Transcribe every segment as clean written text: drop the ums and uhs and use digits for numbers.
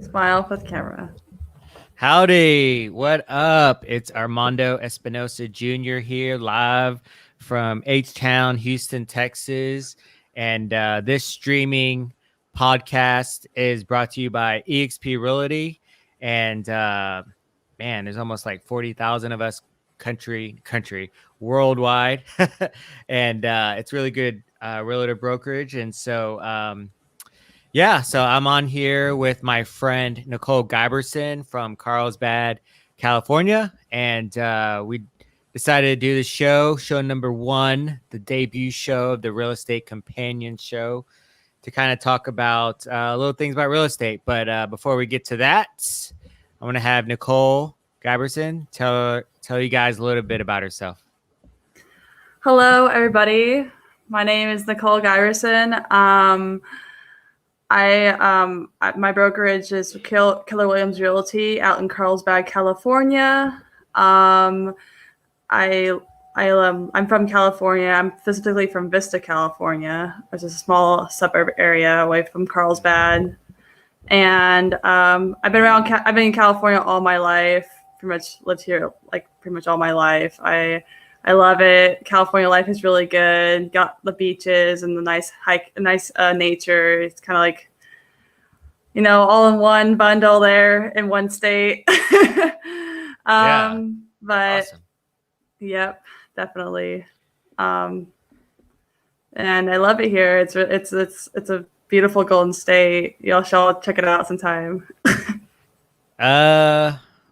Smile for the camera. Howdy, what up? It's Armando Espinosa Jr. here, live from H-Town, Houston, Texas. And this streaming podcast is brought to you by eXp Realty. And man, there's almost like 40,000 of us country worldwide. And it's really good realtor brokerage. And so I'm on here with my friend Nicole Giberson from Carlsbad, California, and we decided to do the show number one, the debut show of the Real Estate Companion Show, to kind of talk about little things about real estate. But before we get to that, I'm going to have Nicole Giberson tell you guys a little bit about herself. Hello, everybody. My name is Nicole Giberson. My brokerage is Keller Williams Realty out in Carlsbad, California. I'm from California. I'm specifically from Vista, California, which is a small suburb area away from Carlsbad. And I've been in California all my life. Pretty much lived here like pretty much all my life. I love it. California life is really good. Got the beaches and the nice nature. It's kind of like, all in one bundle there in one state. Yeah, but awesome. Yep, definitely. And I love it here. It's a beautiful Golden State. Y'all should check it out sometime.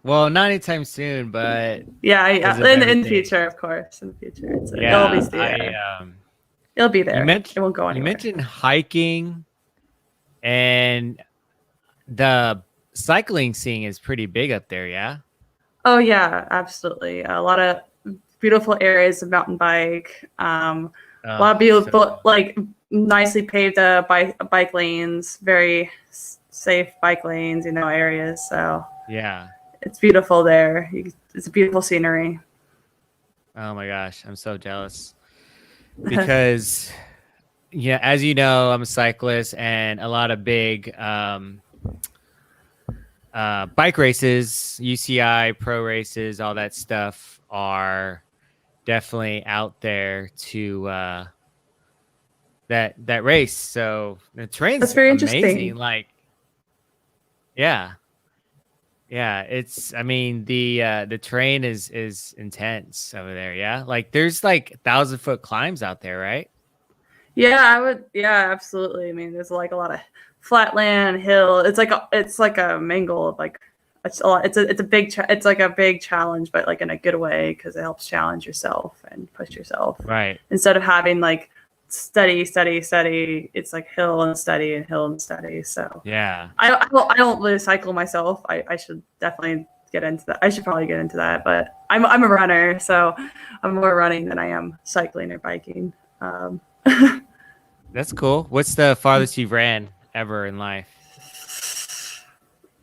Well, not anytime soon, but Yeah, in the everything. future, of course. In the future, Yeah, it'll be there. It'll be there. It won't go You anywhere. mentioned hiking, and the cycling scene is pretty big up there, yeah? Oh yeah, absolutely. A lot of beautiful areas of mountain bike. A lot of beautiful, like nicely paved bike lanes, very safe bike lanes, areas. So yeah. it's beautiful there. It's a beautiful scenery. Oh my gosh, I'm so jealous because yeah, as you know, I'm a cyclist, and a lot of big bike races, UCI pro races, all that stuff are definitely out there to that race. So the terrain's That's very amazing. interesting. Like, yeah, I mean, the terrain is intense over there. Yeah, like there's like 1,000-foot climbs out there, right? Yeah, I would. Yeah, absolutely. I mean, there's like a lot of flatland, hill. It's like a mingle of like it's a lot. It's a big. It's like a big challenge, but like in a good way because it helps challenge yourself and push yourself. Right. Instead of having like steady. It's like hill and steady. So Yeah. I don't really cycle myself. I should definitely get into that. I should probably get into that, but I'm a runner, so I'm more running than I am cycling or biking. That's cool. What's the farthest you've ran ever in life?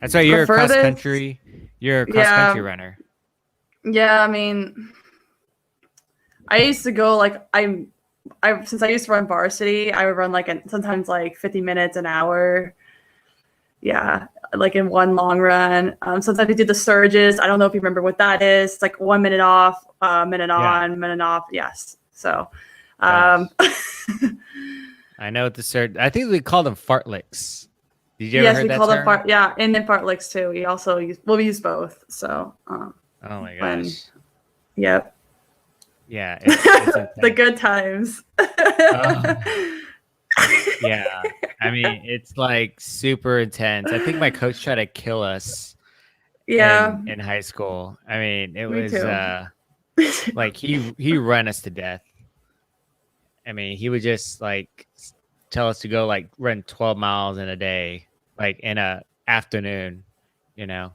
That's right. You're The a cross furthest, country. You're a cross country runner. yeah. I mean, I used to go like since I used to run varsity, I would run sometimes like 50 minutes an hour. Yeah, like in one long run. Sometimes we do the surges. I don't know if you remember what that is. It's like 1 minute off, minute on, minute off. Yes. So, I know what the surge. I think we call them fartleks. Did you ever yes, heard we that call term? them yeah, and then fartleks too. We also use both. So, Oh my gosh. Yep. Yeah, it's The good times. yeah. I mean, it's like super intense. I think my coach tried to kill us. Yeah. In high school. I mean, it Me was too. like he ran us to death. I mean, he would just like tell us to go like run 12 miles in a day, like in a afternoon, you know.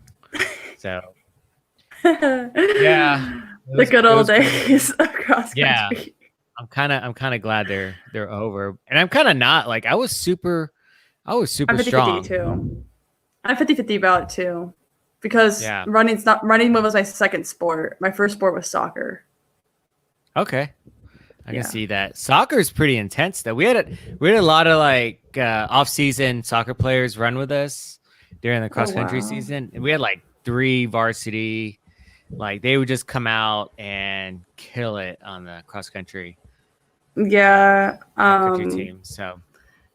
So yeah, The good old days across country. Yeah, I'm kind of glad they're over, and I'm kind of not. Like I was super I'm 50-50 strong too. I'm 50-50 about it too. Because Yeah. running was my second sport. My first sport was soccer. Okay, I Yeah. can see that. Soccer is pretty intense though. We had a lot of like off-season soccer players run with us, during the Oh cross country wow. season. And we had like 3 varsity, like they would just come out and kill it on the cross country Yeah. country team. So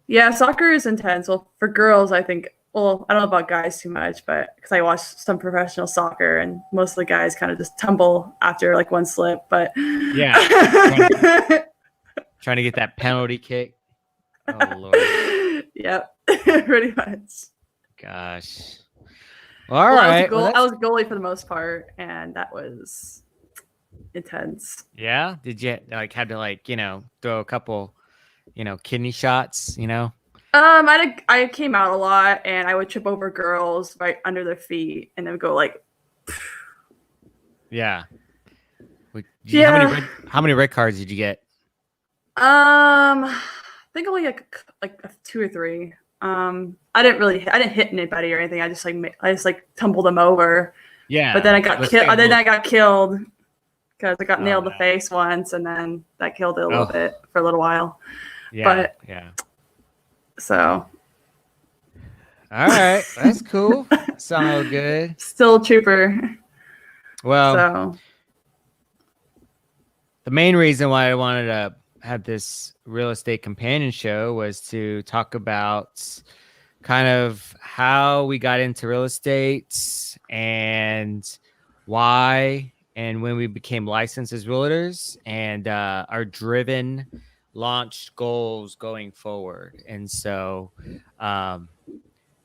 Yeah, soccer is intense. Well, for girls, I think. Well, I don't know about guys too much, but because I watch some professional soccer, and most of the guys kind of just tumble after like one slip. But yeah, trying to get that penalty kick. Oh Lord, yep, pretty much. gosh. Well, all Well, I was a right. Well, goal. I that's was a goalie for the most part, and that was intense. yeah. Did you like had to like throw a couple kidney shots? I came out a lot, and I would trip over girls right under their feet, and they would go like, Yeah. yeah. How many red cards did you get? I think only like 2 or 3. I didn't hit anybody or anything. I just like tumbled them over. Yeah. But then I got killed. Then I got killed because I got Oh, nailed in the no. face once, and then that killed it a little Oh, bit for a little while. yeah. But Yeah. so All right. That's cool. Sound good. still a trooper. Well, So the main reason why I wanted to have this real estate companion show was to talk about kind of how we got into real estate and why and when we became licensed as realtors and our driven launched goals going forward. And so,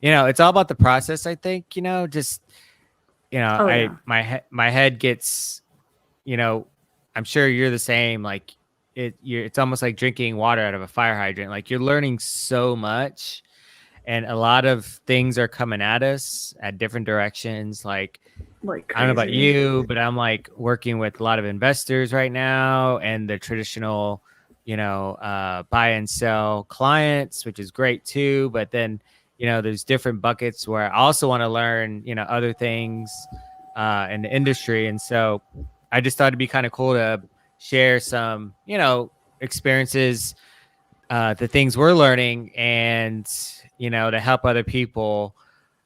it's all about the process. I think, just, oh yeah. my head gets, I'm sure you're the same. Like it's almost like drinking water out of a fire hydrant. Like you're learning so much and a lot of things are coming at us at different directions. Like, Like I don't know about crazy. you, but I'm like working with a lot of investors right now and the traditional, buy and sell clients, which is great too. But then, there's different buckets where I also want to learn, other things in the industry. And so I just thought it'd be kind of cool to share some, experiences, the things we're learning and, to help other people,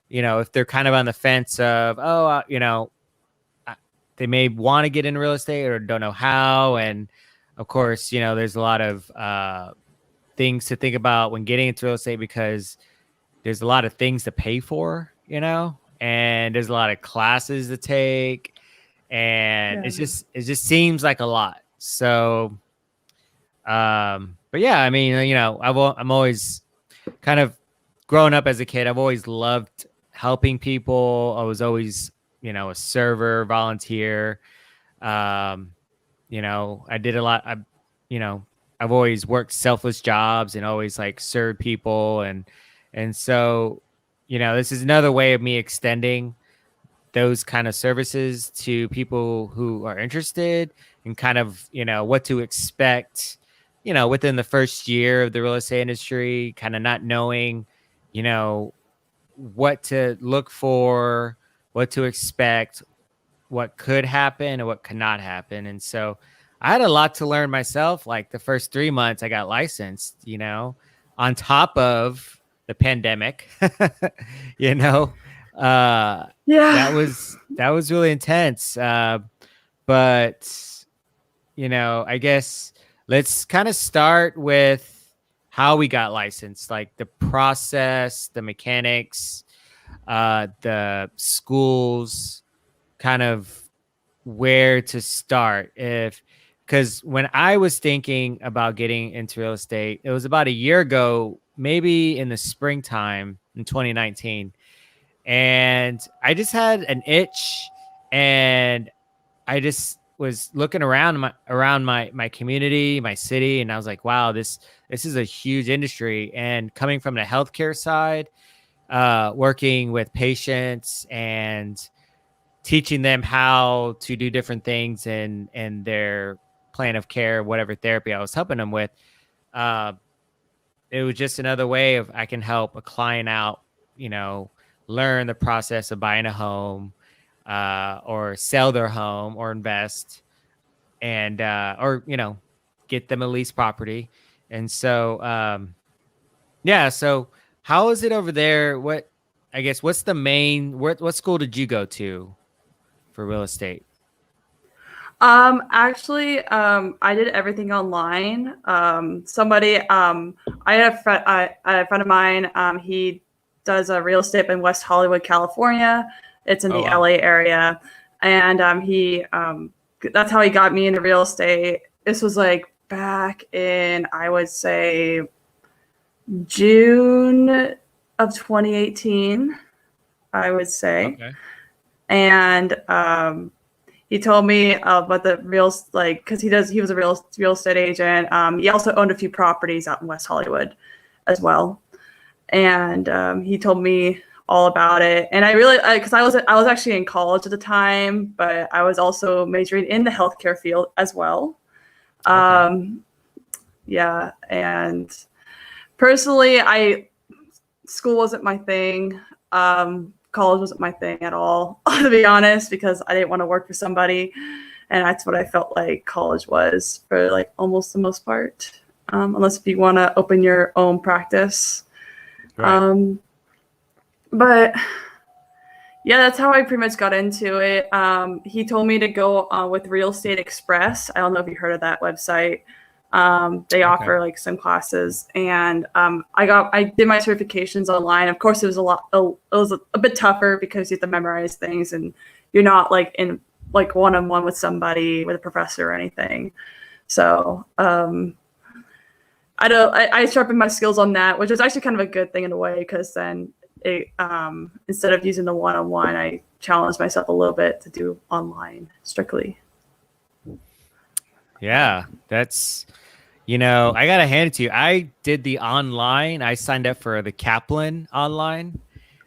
if they're kind of on the fence of, they may want to get into real estate or don't know how. And of course, there's a lot of things to think about when getting into real estate because there's a lot of things to pay for, and there's a lot of classes to take. And Yeah. it just seems like a lot. So, but yeah, I mean, I'm always kind of growing up as a kid. I've always loved helping people. I was always, a server, volunteer. I did a lot. I've always worked selfless jobs and always like served people. And so, this is another way of me extending those kind of services to people who are interested and kind of, what to expect, within the first year of the real estate industry, kind of not knowing, what to look for, what to expect, what could happen and what could not happen. And so I had a lot to learn myself. Like the first 3 months I got licensed, on top of the pandemic, you know, Yeah. that was really intense. But I guess let's kind of start with how we got licensed, like the process, the mechanics, the schools, kind of where to start. Because when I was thinking about getting into real estate, it was about a year ago, maybe in the springtime in 2019. And I just had an itch and I just was looking around my community, my city, and I was like, wow, this is a huge industry. And coming from the healthcare side, working with patients and teaching them how to do different things in their plan of care, whatever therapy I was helping them with, it was just another way of I can help a client out, learn the process of buying a home, or sell their home or invest and or get them a lease property. And so yeah, so how is it over there? What I guess what's the main what school did you go to for real estate? Actually, I did everything online. I had a friend of mine. He does a real estate in West Hollywood, California. It's in Oh the wow. LA area, and that's how he got me into real estate. This was like back in, I would say, June of 2018, I would say, Okay. and he told me about the real, like, because he was a real estate agent. He also owned a few properties out in West Hollywood as well, and he told me all about it. And I really, because I was actually in college at the time, but I was also majoring in the healthcare field as well. Okay. Um, yeah, and personally, I school wasn't my thing. College wasn't my thing at all, to be honest, because I didn't want to work for somebody, and that's what I felt like college was for like almost the most part. Unless if you want to open your own practice. Right. Um, but yeah, that's how I pretty much got into it. He told me to go with Real Estate Express. I don't know if you heard of that website. They Okay. offer like some classes, and I did my certifications online. Of course, it was a bit tougher because you have to memorize things, and you're not like in like one on one with somebody with a professor or anything. So I sharpened my skills on that, which was actually kind of a good thing in a way, because then instead of using the one on one, I challenged myself a little bit to do online strictly. Yeah, that's I gotta hand it to you. I did the online. I signed up for the Kaplan online,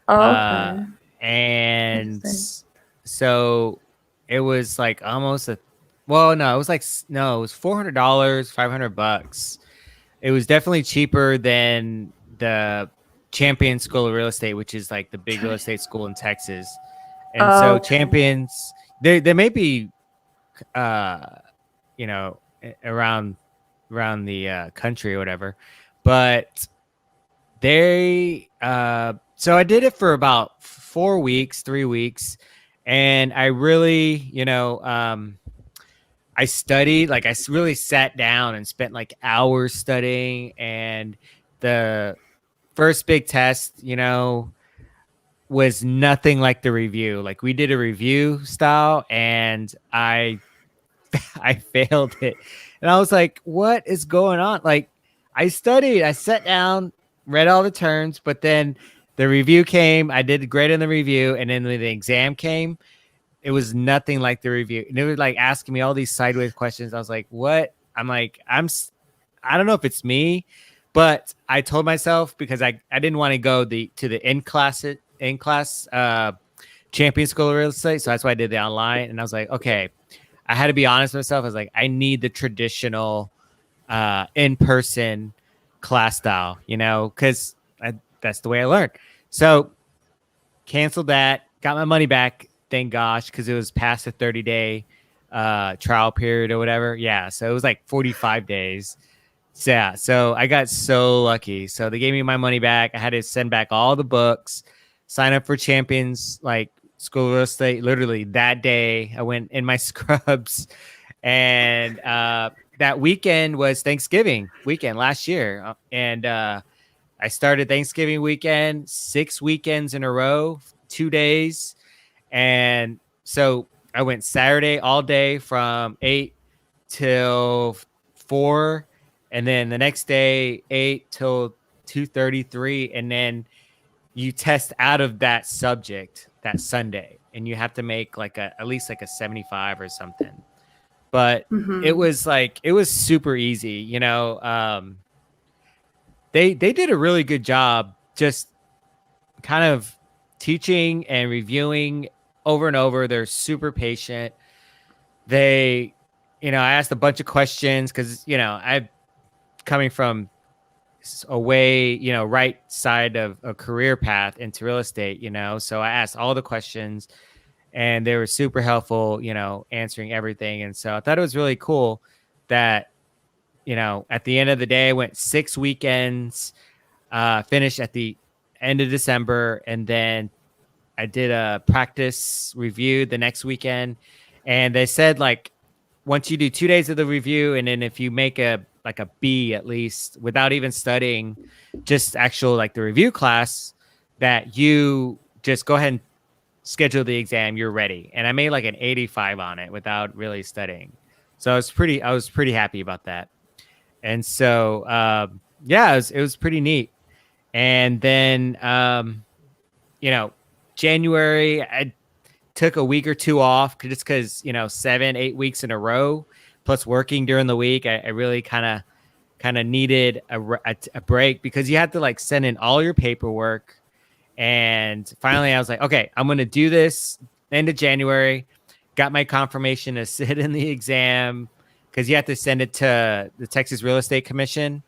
Oh, uh, okay. and Interesting. so it was like almost a. Well, no, it was like no, it was $400, $500. It was definitely cheaper than the Champion School of Real Estate, which is like the big real estate school in Texas. And so Okay. Champions, they may be, uh, around the country or whatever, but they so I did it for about 4 weeks, 3 weeks, and I really, I studied, like really sat down and spent like hours studying. And the first big test, was nothing like the review. Like we did a review style, and I failed it. And I was like, what is going on? Like I studied, I sat down, read all the terms, but then the review came, I did great in the review, and then when the exam came, it was nothing like the review. And it was like asking me all these sideways questions. I was like, what? I'm like, I don't know if it's me, but I told myself, because I didn't want to go to the in class champion school of real estate. So that's why I did the online. And I was like, okay, I had to be honest with myself. I was like, I need the traditional in person class style, because that's the way I learned. So canceled that, got my money back, thank gosh, because it was past the 30-day trial period or whatever. Yeah, so it was like 45 days. So, yeah, so I got so lucky. So they gave me my money back. I had to send back all the books, sign up for Champions, like School of Real Estate. Literally that day, I went in my scrubs, and that weekend was Thanksgiving weekend last year, and I started Thanksgiving weekend, 6 weekends in a row, 2 days. And so I went Saturday all day from 8 till 4. And then the next day, 8 till 2:33. And then you test out of that subject that Sunday. And you have to make like at least like a 75 or something. But Mm-hmm. it was super easy, they did a really good job just kind of teaching and reviewing over and over. They're super patient. They, I asked a bunch of questions because, I'm coming from a way, right side of a career path into real estate, so I asked all the questions, and they were super helpful, answering everything. And so I thought it was really cool that, at the end of the day, I went 6 weekends, finished end of December, and then I did a practice review the next weekend, and they said like once you do 2 days of the review, and then if you make a B at least without even studying, just actual like the review class, that you just go ahead and schedule the exam. You're ready, and I made like an 85 on it without really studying, so I was pretty happy about that. And so yeah, it was pretty neat. And then January, I took a week or two off just because 7-8 weeks in a row plus working during the week, I really kind of needed a break, because you had to like send in all your paperwork. And finally I was like, okay, I'm gonna do this end of January. Got my confirmation to sit in the exam, because you have to send it to the Texas Real Estate Commission,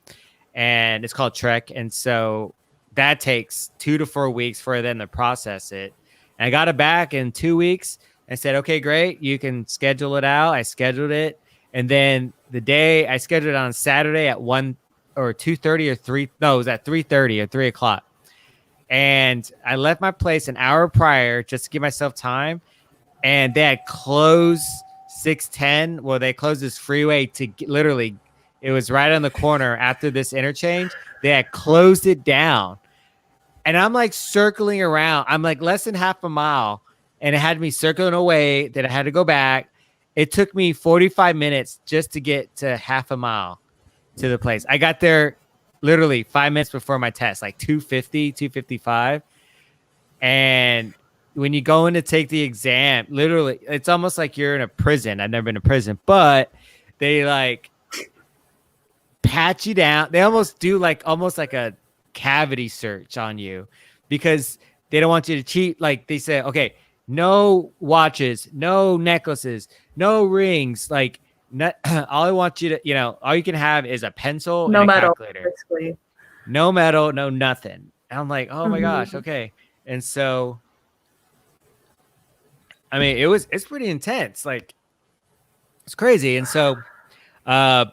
and it's called TREC. And so that takes 2 to 4 weeks for them to process it. And I got it back in 2 weeks and said, okay, great, you can schedule it out. I scheduled it. And then the day I scheduled it on Saturday at 1 or 2:30 or 3. No, it was at 3:30 or 3 o'clock. And I left my place an hour prior just to give myself time. And they had closed 610. Well, they closed this freeway to literally, it was right on the corner after this interchange. They had closed it down. And I'm like circling around. I'm like less than half a mile. And it had me circling away. Then I had to go back. It took me 45 minutes just to get to half a mile to the place. I got there literally 5 minutes before my test, like 2:50, 2:55. And when you go in to take the exam, literally, it's almost like you're in a prison. I've never been to prison, but they like pat you down. They almost do almost like a cavity search on you, because they don't want you to cheat. Like they say, okay, no watches, no necklaces, no rings. Like all I want you to, all you can have is a pencil No and a metal, calculator. basically. No metal, no nothing. And I'm like, oh my gosh, okay. And so, I mean, it's pretty intense. Like, it's crazy. And so, I'm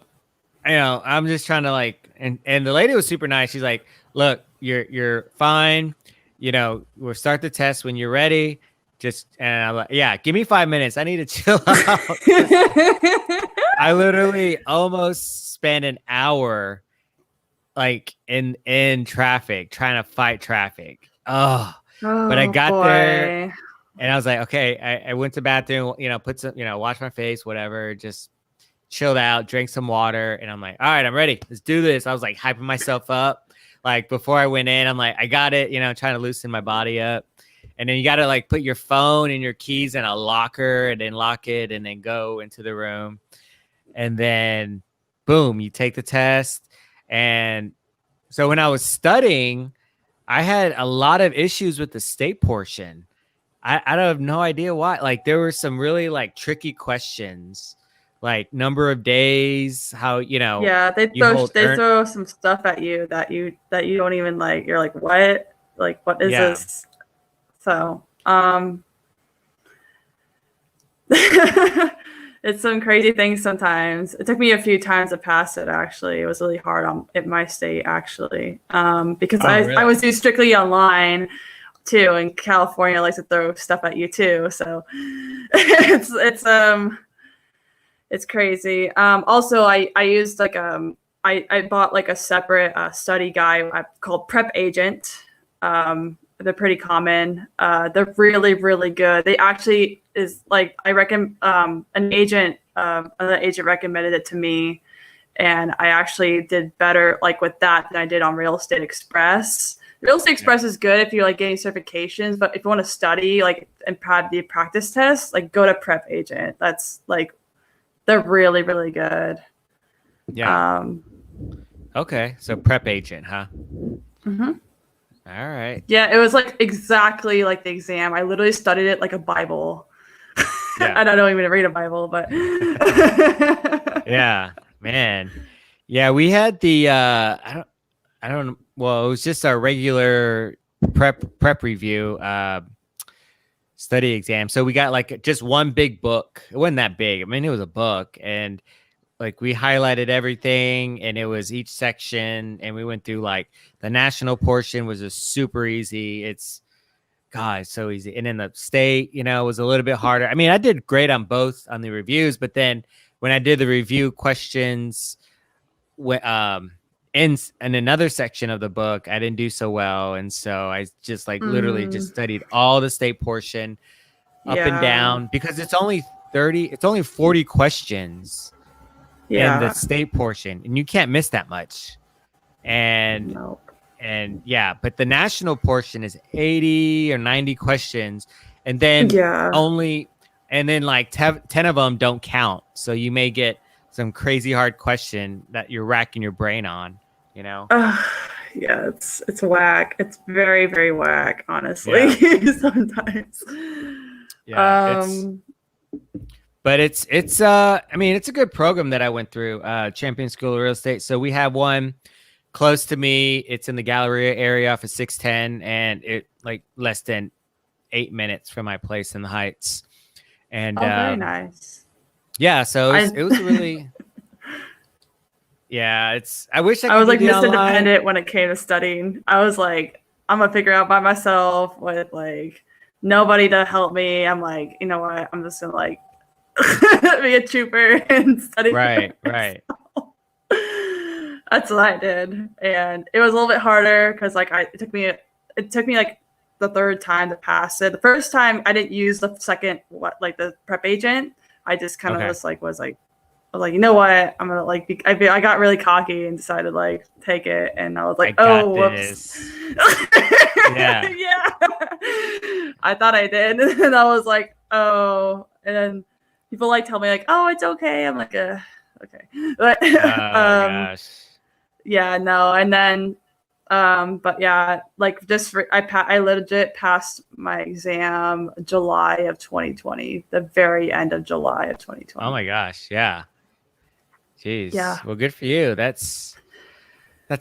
just trying to like, and the lady was super nice. She's like, look, you're fine. We'll start the test when you're ready. And I'm like, yeah, give me 5 minutes. I need to chill out. I literally almost spent an hour like in traffic, trying to fight traffic. But I got there and I was like, okay, I went to the bathroom, put some, wash my face, whatever, just chilled out, drank some water. And I'm like, all right, I'm ready. Let's do this. I was like hyping myself up. Like before I went in, I'm like, I got it, trying to loosen my body up. And then you got to like put your phone and your keys in a locker and then lock it and then go into the room. And then boom, you take the test. And so when I was studying, I had a lot of issues with the state portion. I have no idea why. Like there were some really like tricky questions, like number of days, how, yeah, they throw some stuff at you that you don't even like. You're like, what? Like, what is this? So, it's some crazy things sometimes. It took me a few times to pass it, actually. It was really hard at my state, actually, because I was doing strictly online, too, and California likes to throw stuff at you, too. So, it's crazy. Also, I used, like, I bought, like, a separate study guide called Prep Agent. They're pretty common. They're really, really good. They actually is like, I reckon another agent recommended it to me, and I actually did better like with that than I did on Real Estate Express. Real Estate Express is good if you're like getting certifications, but if you want to study like and have the practice test, like go to Prep Agent. That's like, they're really, really good. Yeah. Okay, so Prep Agent, huh? Mm-hmm. All right. Yeah, it was like exactly like the exam. I literally studied it like a Bible. Yeah. I don't even read a Bible, but yeah, man. Yeah, we had the I don't well, it was just our regular prep review study exam. So we got like just one big book. It wasn't that big. I mean, it was a book, and like we highlighted everything, and it was each section, and we went through like the national portion was just super easy. It's God, it's so easy. And then the state, was a little bit harder. I mean, I did great on both on the reviews, but then when I did the review questions, in another section of the book, I didn't do so well, and so I just like literally just studied all the state portion up and Yeah. down because it's only 40 questions in the Yeah. state portion, and you can't miss that much. And No. and yeah, but the national portion is 80 or 90 questions, and then Yeah. like 10 of them don't count, so you may get some crazy hard question that you're racking your brain on. Yeah, it's whack. It's very, very whack, honestly. Sometimes. Yeah, but it's I mean, it's a good program that I went through, Champion School of Real Estate. So we have one close to me. It's in the Galleria area off of 610, and it like less than 8 minutes from my place in the Heights. And very nice. Yeah, so it was really yeah, I wish I was like Mr. online. Independent when it came to studying. I was like, I'm gonna figure out by myself with like nobody to help me. I'm like, you know what? I'm just gonna like be a trooper and study. Right. That's what I did, and it was a little bit harder because like it took me like the third time to pass it. The first time I didn't use the second the prep agent. I just kind of just like was like, you know what? I'm gonna like I got really cocky and decided to like take it, and I was like, whoops. Yeah. Yeah. I thought I did, and I was like, oh, and then people like tell me like, oh, it's okay. I'm like, okay, but gosh. Yeah, no, and then but yeah, like I legit passed my exam July of 2020, the very end of July of 2020. Oh my gosh, yeah. Jeez. Yeah. Well, good for you. That's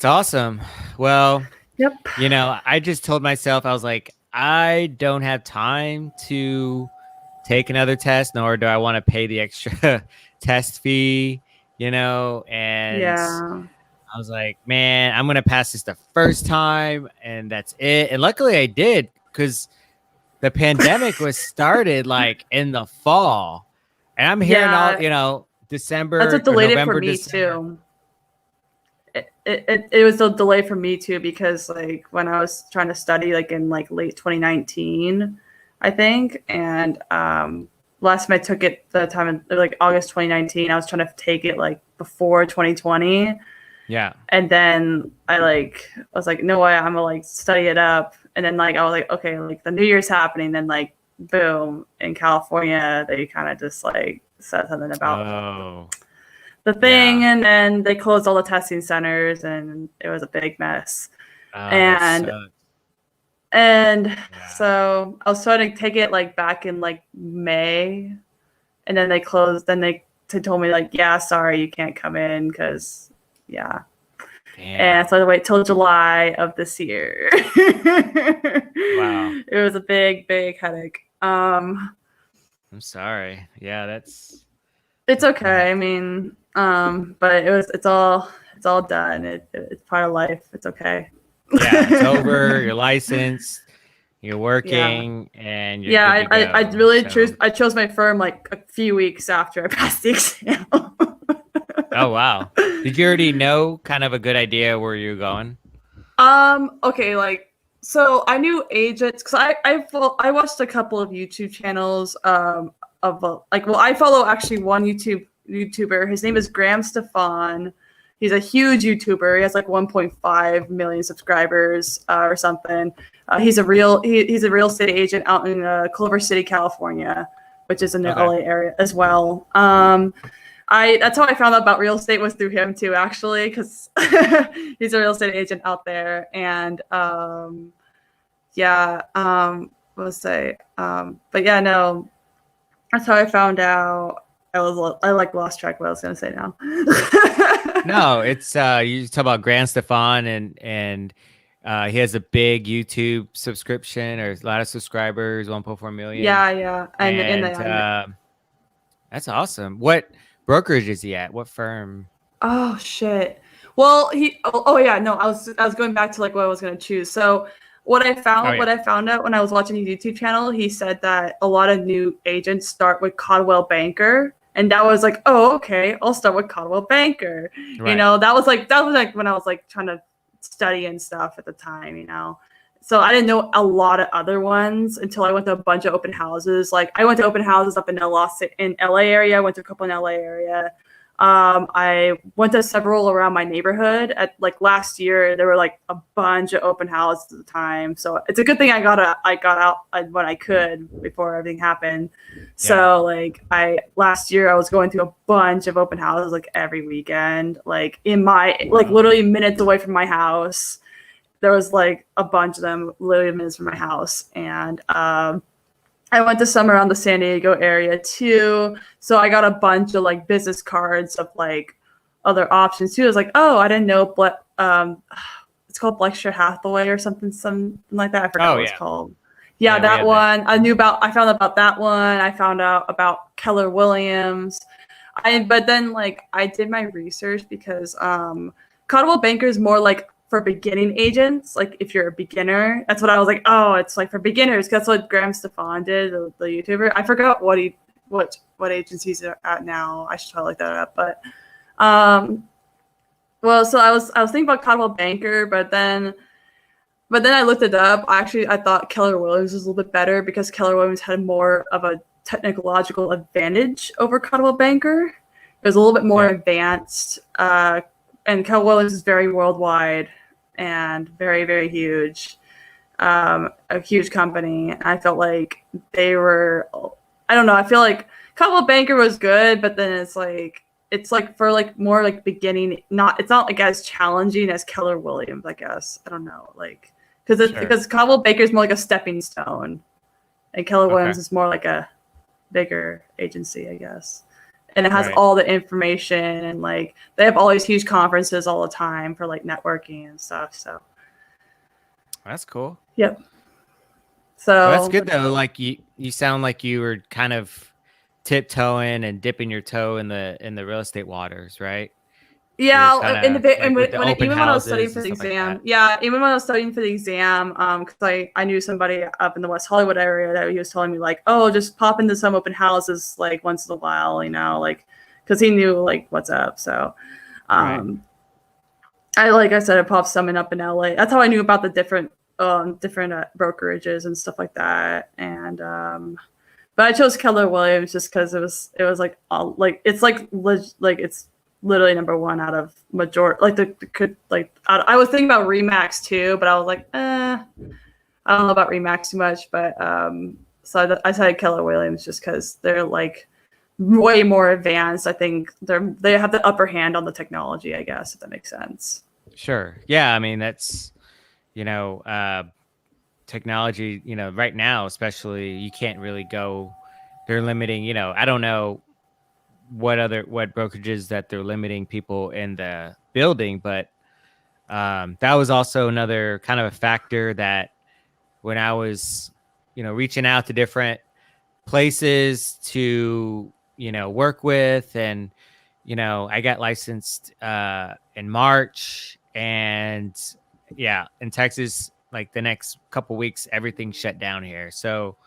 awesome. Well, yep. I just told myself, I was like, I don't have time to take another test, nor do I want to pay the extra test fee, and yeah. I was like, man, I'm going to pass this the first time, and that's it. And luckily I did, because the pandemic was started like in the fall, and I'm hearing all, December. That's what delayed November, it for me December. too. It was a delay for me too, because like when I was trying to study like in like late 2019, I think, and last time I took it the time in like August 2019, I was trying to take it like before 2020. Yeah. And then I was like, no way, I'm gonna like study it up. And then like I was like, okay, like the New Year's happening, then like boom, in California they kind of just like said something about the thing, and then they closed all the testing centers, and it was a big mess. So I was trying to take it like back in like May, and then they closed. Then they told me like, yeah, sorry, you can't come in because Damn. And so I had to wait till July of this year. Wow. It was a big headache. I'm sorry. Yeah, it's okay. I mean, but it's all done. It's part of life. It's okay. Yeah, it's over. You're licensed. You're working, and you're good to go. I really chose my firm like a few weeks after I passed the exam. Oh wow! Did you already know kind of a good idea where you're going? Okay, like so I knew agents because I watched a couple of YouTube channels I follow actually one YouTuber. His name is Graham Stefan. He's a huge YouTuber. He has like 1.5 million subscribers or something. He's a real estate agent out in Culver City, California, which is in the LA area as well. That's how I found out about real estate, was through him too, actually, because he's a real estate agent out there. And but yeah, no, that's how I found out. I lost track of what I was gonna say now. No, it's you talk about Grant Stefan, and he has a big YouTube subscription, or a lot of subscribers, 1.4 million. Yeah, and that's awesome. What brokerage is he at? What firm? Oh shit. Well, yeah, no, I was going back to like what I was gonna choose. So Oh what yeah. I found out when I was watching his YouTube channel, he said that a lot of new agents start with Coldwell Banker. And that was like, oh, okay, I'll start with Coldwell Banker. Right. That was like when I was like trying to study and stuff at the time, you know. So I didn't know a lot of other ones until I went to a bunch of open houses. Like I went to open houses up in LA area. I went to a couple in LA area. I went to several around my neighborhood. At like last year, there were like a bunch of open houses at the time. So it's a good thing I got out when I could before everything happened. Yeah. So like last year I was going to a bunch of open houses like every weekend, like in my like Wow. literally minutes away from my house. There was like a bunch of them literally minutes from my house, and I went to some around the San Diego area too. So I got a bunch of like business cards of like other options too. I was like, oh, I didn't know, but it's called Berkshire Hathaway or something like that. I forgot Oh what it's yeah. called. Yeah, Yeah, we that had that. one. I found out about that one. I found out about Keller Williams. But then like I did my research because Coldwell Banker is more like for beginning agents. Like if you're a beginner, that's what I was like. Oh, it's like for beginners. That's what Graham Stefan did, the YouTuber. I forgot what agencies are at now. I should probably look that up. But well, so I was thinking about Coldwell Banker, but then I looked it up. I thought Keller Williams was a little bit better because Keller Williams had more of a technological advantage over Coldwell Banker. It was a little bit more Yeah. advanced, and Keller Williams is very worldwide and very, very huge, a huge company. I felt like they were, I don't know, I feel like Coldwell Banker was good, but then it's like for like more like beginning, it's not like as challenging as Keller Williams, I guess. I don't know, like Sure. because Coldwell Banker is more like a stepping stone, and Keller Okay. Williams is more like a bigger agency, I guess. And it has Right. all the information, and like they have all these huge conferences all the time for like networking and stuff. So That's cool. yep. Well, that's So good though. Like you sound like you were kind of tiptoeing and dipping your toe in the real estate waters, right? You're yeah, kind of like with the open even when I was studying houses for and the stuff like exam, that. yeah, even when I was studying for the exam, because I knew somebody up in the West Hollywood area that he was telling me like, oh, just pop into some open houses like once in a while, you know, like because he knew like what's up. So, Right. um, like I said, I popped some up in LA. That's how I knew about the different brokerages and stuff like that. And but I chose Keller Williams just because it was like all like it's literally number one out of majority. Like the could like I was thinking about Remax too, but I was like, I don't know about Remax too much. But I decided Keller Williams just because they're like way more advanced. I think they have the upper hand on the technology, I guess, if that makes sense. Sure. Yeah. I mean, that's you know, technology. Right now, especially, you can't really go. They're limiting. I don't know what brokerages that they're limiting people in the building, but that was also another kind of a factor that when I was, reaching out to different places to, work with. And, I got licensed in March. And yeah, in Texas, like the next couple weeks, everything shut down here. So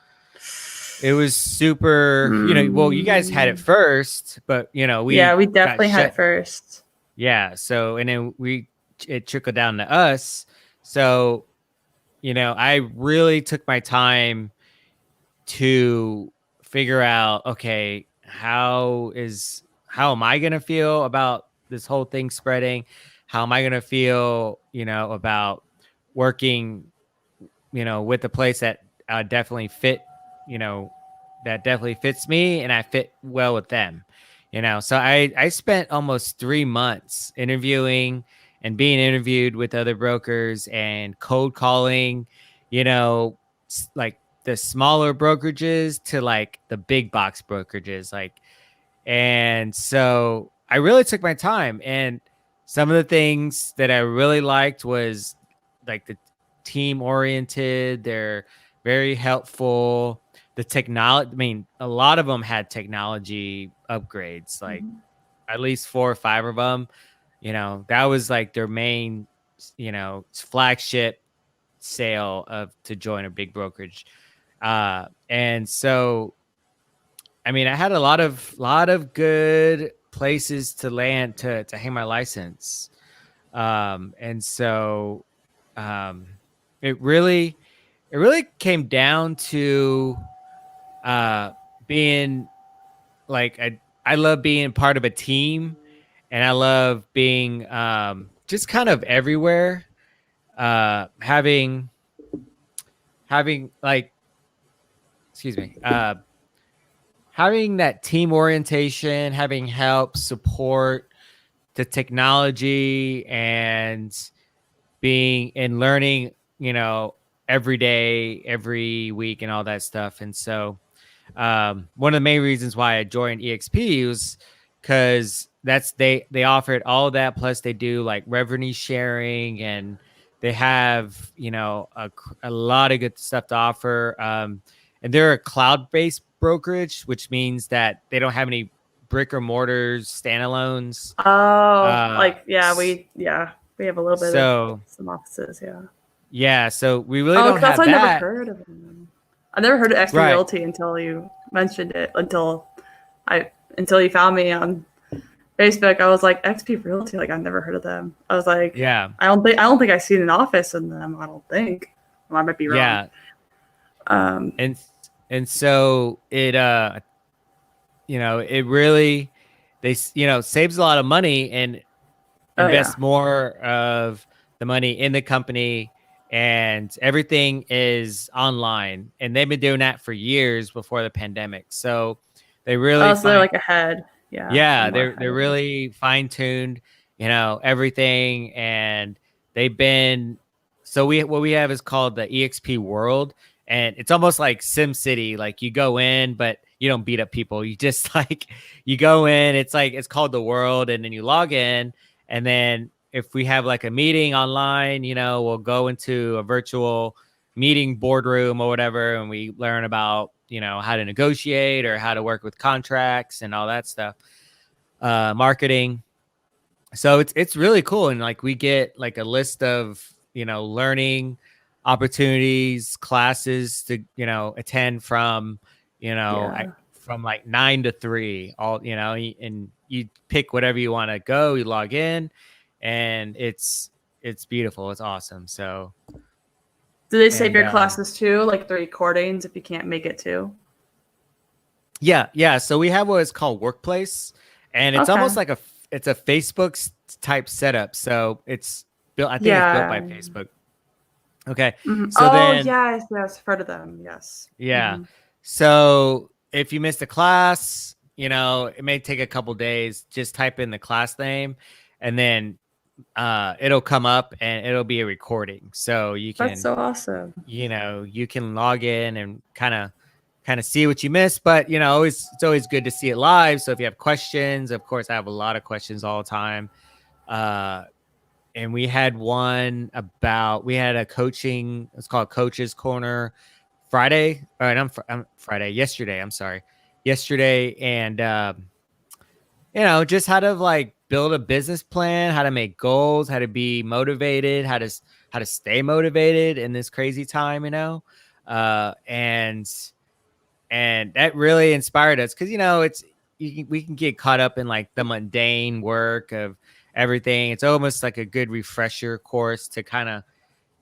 it was super, well, you guys had it Mm. first, but, Yeah, we we got definitely had it shut. first. Yeah. So, and then it trickled down to us. So, I really took my time to figure out, okay, how am I going to feel about this whole thing spreading? How am I going to feel, about working, with a place that definitely fit, you know, that definitely fits me and I fit well with them, So I spent almost 3 months interviewing and being interviewed with other brokers and cold calling, like the smaller brokerages to like the big box brokerages, and so I really took my time. And some of the things that I really liked was like the team oriented. They're very helpful. The technology, I mean, a lot of them had technology upgrades. Like Mhm. at least 4 or 5 of them. That was like their main, flagship sale of to join a big brokerage. And so, I mean, I had a lot of good places to land to hang my license. And so, um, it really, it really came down to, uh, being like, I love being part of a team, and I love being, just kind of everywhere, having like, excuse me, having that team orientation, having help support the technology, and being and learning, every day, every week, and all that stuff. And so, one of the main reasons why I joined EXP was because they offered all that, plus they do like revenue sharing, and they have a lot of good stuff to offer. And they're a cloud-based brokerage, which means that they don't have any brick or mortars standalones. Oh, Uh, we have a little bit of so some offices. Yeah. yeah, so we really Oh, don't that's have why I never that. heard of them. I never heard of XP Right. Realty until you mentioned it. Until you found me on Facebook. I was like, XP Realty. Like, I've never heard of them. I was like, Yeah. I don't think I've seen an office in them. I don't think. Well, I might be wrong. Yeah. Um. And so it really, saves a lot of money and Oh yeah. invest more of the money in the company, and everything is online, and they've been doing that for years before the pandemic. So they really Oh, so they're find like ahead. Yeah, they're yeah, more they're ahead of it. really fine-tuned, everything. And they've been so what we have is called the EXP world, and it's almost like Sim City. Like, you go in, but you don't beat up people. You just like, you go in, it's called the world, and then you log in, and then if we have like a meeting online, we'll go into a virtual meeting boardroom or whatever, and we learn about, how to negotiate or how to work with contracts and all that stuff, marketing. So it's really cool, and like we get like a list of learning opportunities, classes to attend from Yeah. from like 9 to 3, all and you pick whatever you want to go. You log in, and it's beautiful. It's awesome. So Do they save and your classes too, like the recordings if you can't make it too? yeah. So we have what is called Workplace, and it's almost Okay. like it's a Facebook type setup. So it's built. I think it's built by Yeah. Facebook. Okay. Mhm. So Oh then, yes, yes, heard of them. Yes. yeah. Hmm. So if you missed a class, it may take a couple days. Just type in the class name, and then it'll come up, and it'll be a recording. So you That's can so awesome. you can log in and kind of see what you missed. But it's always good to see it live. So if you have questions, of course I have a lot of questions all the time. And we had we had a coaching, it's called Coach's Corner Friday. All right, I'm Friday, yesterday. I'm sorry. Yesterday. And just how to like build a business plan, how to make goals, how to be motivated, how to stay motivated in this crazy time, uh, and and that really inspired us, because we can get caught up in like the mundane work of everything. It's almost like a good refresher course to kind of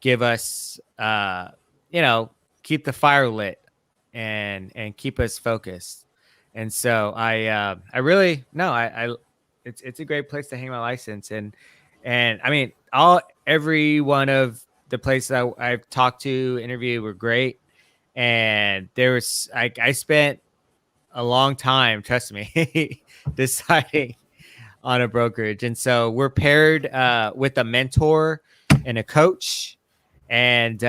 give us you know keep the fire lit, and keep us focused. And so I really no I it's a great place to hang my license. And I mean, every one of the places I've talked to, interviewed, were great. And I spent a long time, trust me, deciding on a brokerage. And so we're paired with a mentor and a coach. And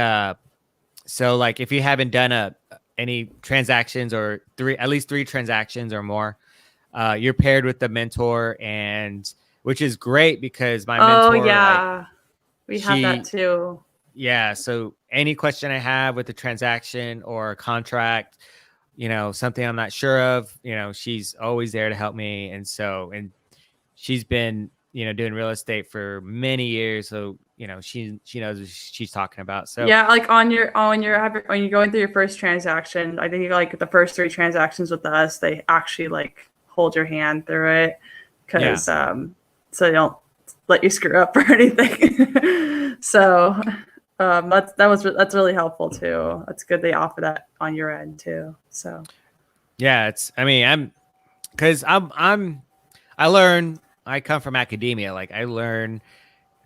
so like, if you haven't done any transactions, or at least three transactions or more, you're paired with the mentor, and which is great because my Oh mentor, like, yeah, we have that she too. yeah, so any question I have with a transaction or a contract, something I'm not sure of, she's always there to help me. And so, and she's been, doing real estate for many years. So, she knows what she's talking about. So Yeah, like when you're going through your first transaction, I think like the first 3 transactions with us, they actually like hold your hand through it yeah. because so they don't let you screw up or anything. So that's really helpful too. That's good they offer that on your end too. So Yeah, I learn, I come from academia. Like I learn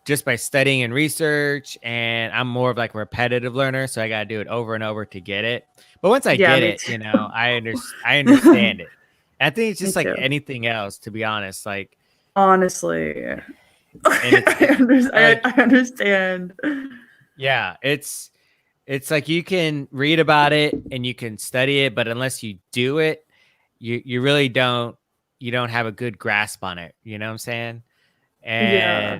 just by studying and research, and I'm more of like a repetitive learner. So I got to do it over and over to get it. But once I yeah, get me it, too. I understand it. I think it's Me just like too. anything else, to be honest. Like, Honestly, and like, I understand. yeah, it's like you can read about it and you can study it, but unless you do it, you really don't have a good grasp on it. You know what I'm saying? Yeah,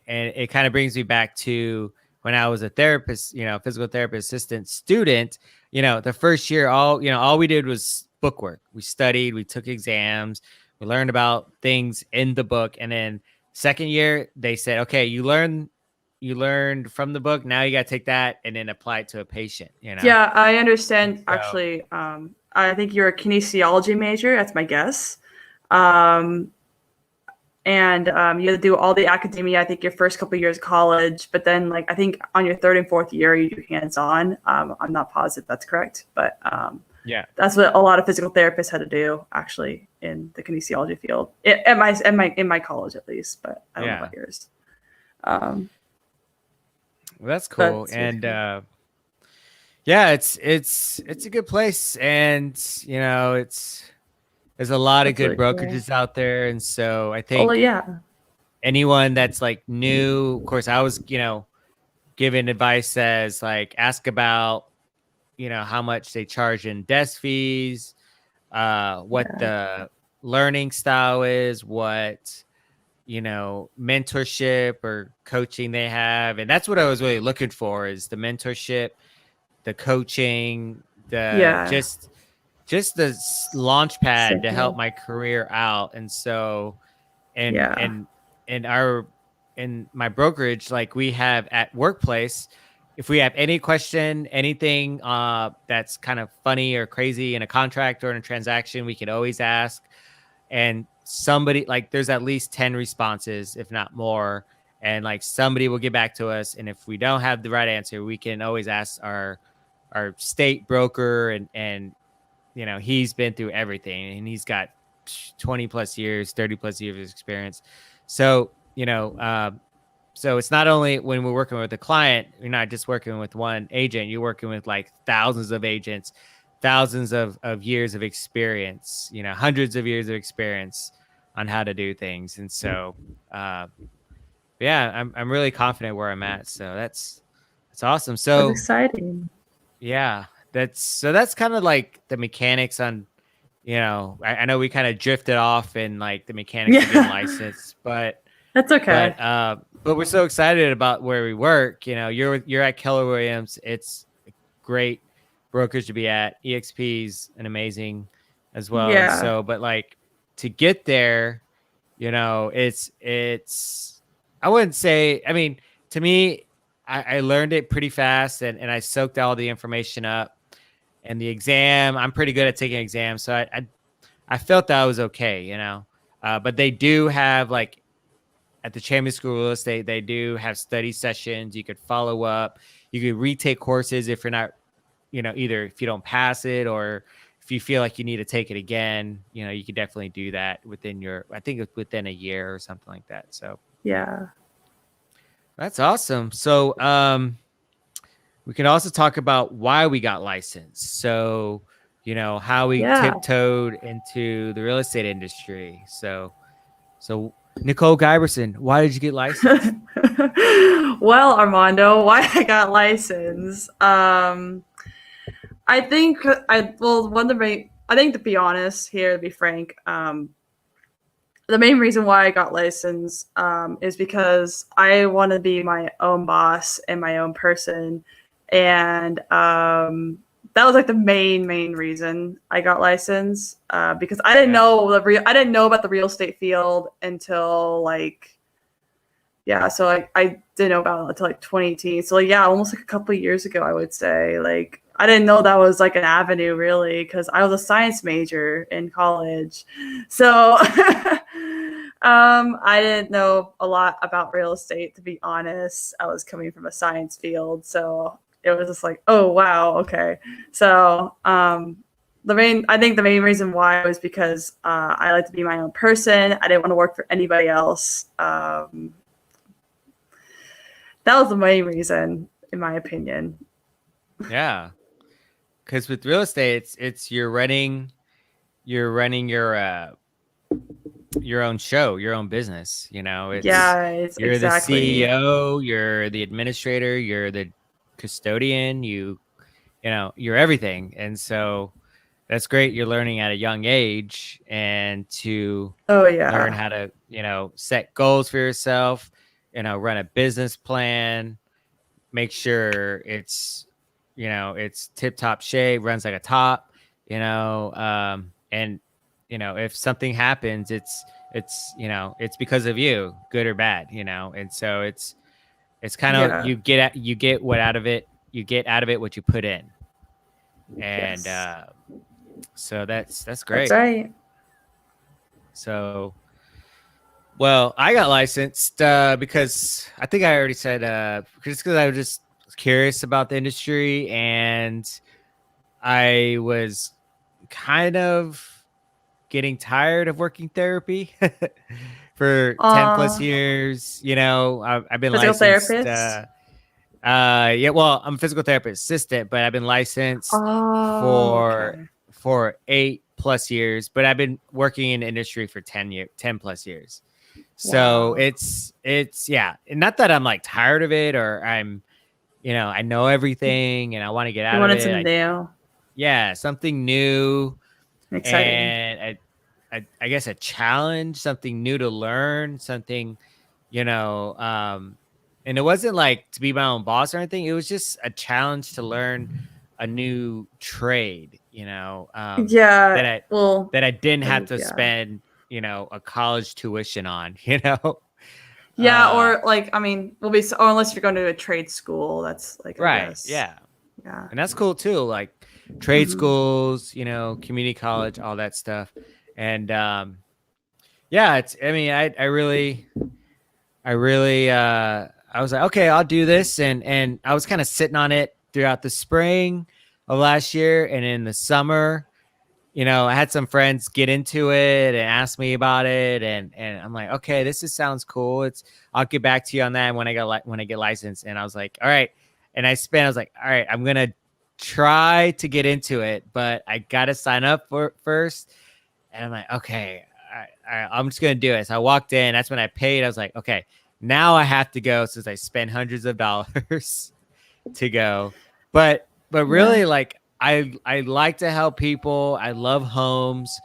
And it kind of brings me back to when I was a therapist, physical therapist assistant student. The first year, all we did was book work. We studied, we took exams, we learned about things in the book, and then second year they said, okay, you learned from the book. Now you got to take that and then apply it to a patient. yeah, I understand. So Actually, I think you're a kinesiology major. That's my guess. Um, and you do all the academia. I think your first couple of years of college, but then like I think on your third and fourth year you do hands-on. I'm not positive that's correct, but yeah, that's what a lot of physical therapists had to do actually in the kinesiology field in my college at least. But I don't know yeah, about yours. Um, well, that's cool. but And yeah, it's a good place, and there's a lot of that's good really cool. brokerages out there, and so I Oh think yeah, anyone that's like new, of course, I was giving advice as like ask about how much they charge in desk fees, what yeah, the learning style is, what mentorship or coaching they have, and that's what I was really looking for, is the mentorship, the coaching, the yeah. just the launch pad Same to help here. my career out. And so and Yeah, and and our in my brokerage, like we have at workplace, if we have any question, anything that's kind of funny or crazy in a contract or in a transaction, we can always ask. And somebody, like, there's at least 10 responses, if not more, and like somebody will get back to us. And if we don't have the right answer, we can always ask our state broker, and he's been through everything, and he's got 20 plus years, 30 plus years of experience. So so it's not only when we're working with a client, you're not just working with one agent, you're working with like thousands of agents, thousands of years of experience, hundreds of years of experience on how to do things. And so yeah, I'm really confident where I'm at. So that's awesome. that's So exciting. yeah, that's kind of like the mechanics on, I know we kind of drifted off in like the mechanics of getting Yeah, licensed, but that's okay. but we're so excited about where we work. You're at Keller Williams. It's a great brokerage to be at. EXP's an amazing as well. And Yeah, so, but like to get there, it's I wouldn't say, I mean, to me, I learned it pretty fast, and I soaked all the information up. And the exam, I'm pretty good at taking exams, so I felt that I was okay, but they do have, like, at the Champion School of Real Estate, they do have study sessions. You could follow up. You could retake courses if you're not, either if you don't pass it, or if you feel like you need to take it again, you could definitely do that I think it's within a year or something like that. So yeah, that's awesome. So we can also talk about why we got licensed. So, how we yeah. tiptoed into the real estate industry. So Nicole Giberson, why did you get licensed? Well, Armando, why I got licensed? I think one of the main. I think to be honest here, to be frank, the main reason why I got licensed is because I want to be my own boss and my own person, and that was like the main reason I got licensed, because I didn't know I didn't know about the real estate field until like, yeah, so I didn't know about it until like 2018. So like, yeah, almost like a couple of years ago, I would say. Like I didn't know that was like an avenue really, because I was a science major in college. So I didn't know a lot about real estate, to be honest. I was coming from a science field, so it was just like, oh wow, okay. So I think the main reason why was because I like to be my own person. I didn't want to work for anybody else. That was the main reason, in my opinion. Yeah, because with real estate, it's you're running your own show, your own business. You know, Yeah, you're the exactly. CEO, you're the administrator, you're the custodian, you know, you're everything. And so that's great. You're learning at a young age and to Oh learn yeah. how to, you know, set goals for yourself, you know, run a business plan, make sure it's, you know, it's tip top shape, runs like a top, you know, and, you know, if something happens, you know, it's because of you, good or bad, you know? And so it's kind of, Yeah. you get what out of it, you get out of it what you put in. And, Yes. so that's That's great. right. So, well, I got licensed because I think I already said just because I was just curious about the industry and I was kind of getting tired of working therapy for 10 plus Uh, years. You know, I've been Physical licensed. therapist. Yeah, well, I'm a physical therapist assistant, but I've been licensed Oh, for okay. 8 plus years, but I've been working in the industry for 10 plus years. So Wow. it's yeah, and not that I'm like tired of it or I'm, you know, I know everything and I want to get You out of wanted it. some new, Yeah, something new exciting. and I guess a challenge, something new to learn, something, you know, and it wasn't like to be my own boss or anything. It was just a challenge to learn a new trade, you know, that Yeah. I Well, that I didn't have to yeah. spend, you know, a college tuition on, you know. Yeah, Uh, or like I mean, will be or unless you're going to a trade school, that's like I right, guess. yeah, Yeah. and that's cool too. Like trade Hmm. schools, you know, community college, all that stuff, and yeah, it's. I mean, I really I was like, okay, I'll do this, and I was kind of sitting on it throughout the spring of last year, and in the summer, you know, I had some friends get into it and ask me about it, and I'm like, okay, sounds cool. I'll get back to you on that when when I get licensed. And I was like, all right, and I was like, all right, I'm gonna try to get into it, but I gotta sign up for first. And I'm like, okay, I'm just gonna do it. So I walked in. That's when I paid. I was like, okay, now I have to go since I spent hundreds of dollars to go. But Yeah. really, like I like to help people. I love homes.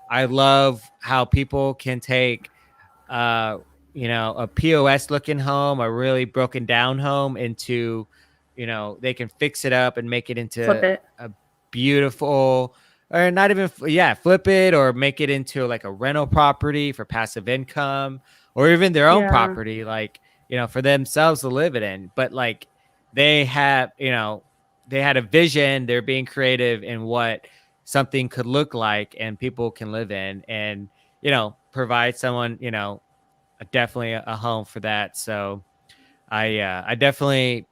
I love how people can take uh you know, a POS looking home, a really broken down home into, you know, they can fix it up and make it Flip into it. a beautiful, or not even, yeah, flip it or make it into like a rental property for passive income or even their own Yeah. property, like, you know, for themselves to live it in. But like they have, you know, they had a vision, they're being creative in what something could look like and people can live in, and, you know, provide someone, you know, definitely a home for that. So I definitely,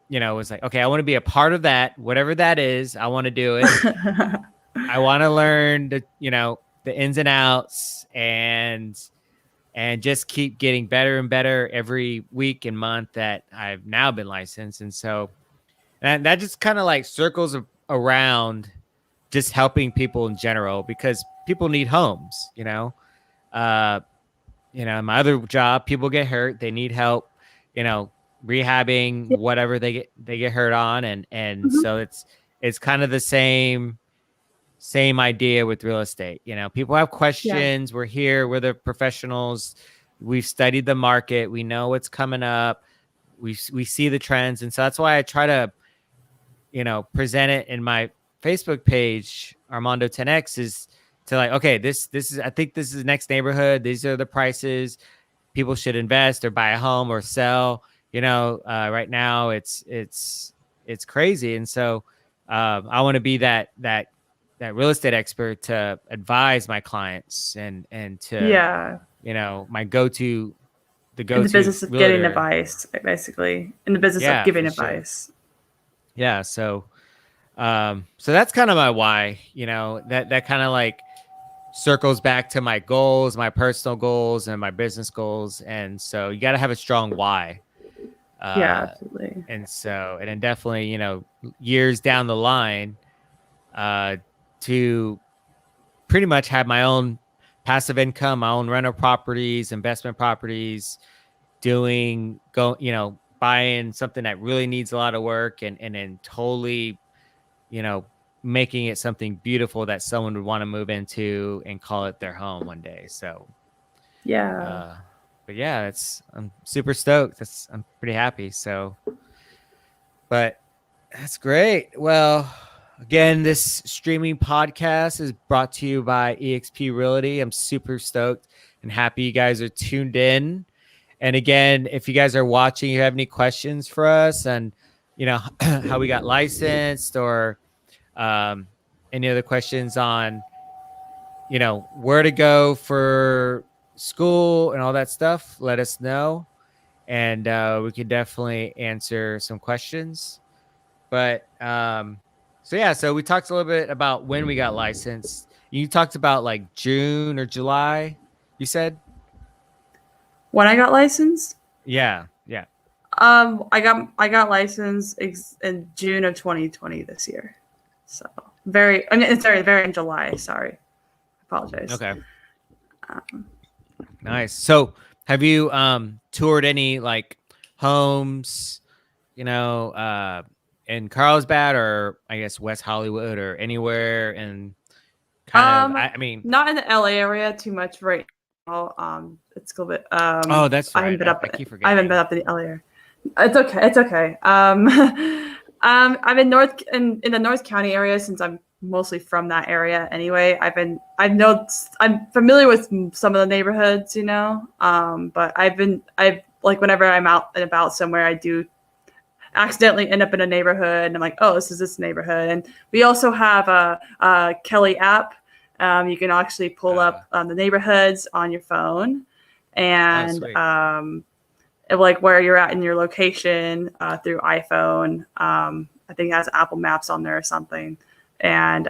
you know, was like, okay, I want to be a part of that, whatever that is. I want to do it. I want to learn the, you know, the ins and outs, and just keep getting better and better every week and month that I've now been licensed. And so, and that just kind of like circles around just helping people in general, because people need homes, you know. Uh, you know, my other job, people get hurt, they need help, you know, rehabbing Yeah. whatever they get hurt on, and Mhm. so it's kind of the same idea with real estate. You know, people have Yeah. questions. We're here, we're the professionals. We've studied the market. We know what's coming up. We see the trends. And so that's why I try to, you know, present it in my Facebook page, Armando 10X, is to like, okay, this is, I think this is the next neighborhood. These are the prices. People should invest or buy a home or sell. Right now it's crazy, and so I want to be that real estate expert to advise my clients and to Yeah. my go-to In the business of getting realtor. advice, basically. In the business of Yeah, giving for sure. advice. Yeah, so that's kind of my why. That kind of like circles back to my goals, my personal goals, and my business goals. And so you got to have a strong why. Yeah, absolutely. And then definitely, years down the line, to pretty much have my own passive income, my own rental properties, investment properties, buying something that really needs a lot of work and then totally, you know, making it something beautiful that someone would want to move into and call it their home one day. So, Yeah. but yeah, I'm super stoked. I'm pretty happy. So, but that's great. Well, again, this streaming podcast is brought to you by eXp Realty. I'm super stoked and happy you guys are tuned in. And again, if you guys are watching, you have any questions for us and, how we got licensed or any other questions on, where to go for school and all that stuff, let us know. And we can definitely answer some questions. But so we talked a little bit about when we got licensed. You talked about like June or July, you said? When I got licensed, Yeah, yeah. I got licensed in June of 2020 this year. So very in July. Sorry, apologize. Okay. Nice. So have you toured any like homes, in Carlsbad or I guess West Hollywood or anywhere and kind of I mean not in the LA area too much right now. It's a little bit. oh, that's right. I haven't been up. I keep forgetting. I haven't been up in the LA area. It's okay. It's okay. I'm in the North County area since I'm mostly from that area anyway. I'm familiar with some of the neighborhoods, but I've like whenever I'm out and about somewhere, I do accidentally end up in a neighborhood and I'm like, oh, this is this neighborhood. And we also have a Kelly app. You can actually pull up the neighborhoods on your phone and like where you're at in your location through iPhone. I think it has Apple Maps on there or something. And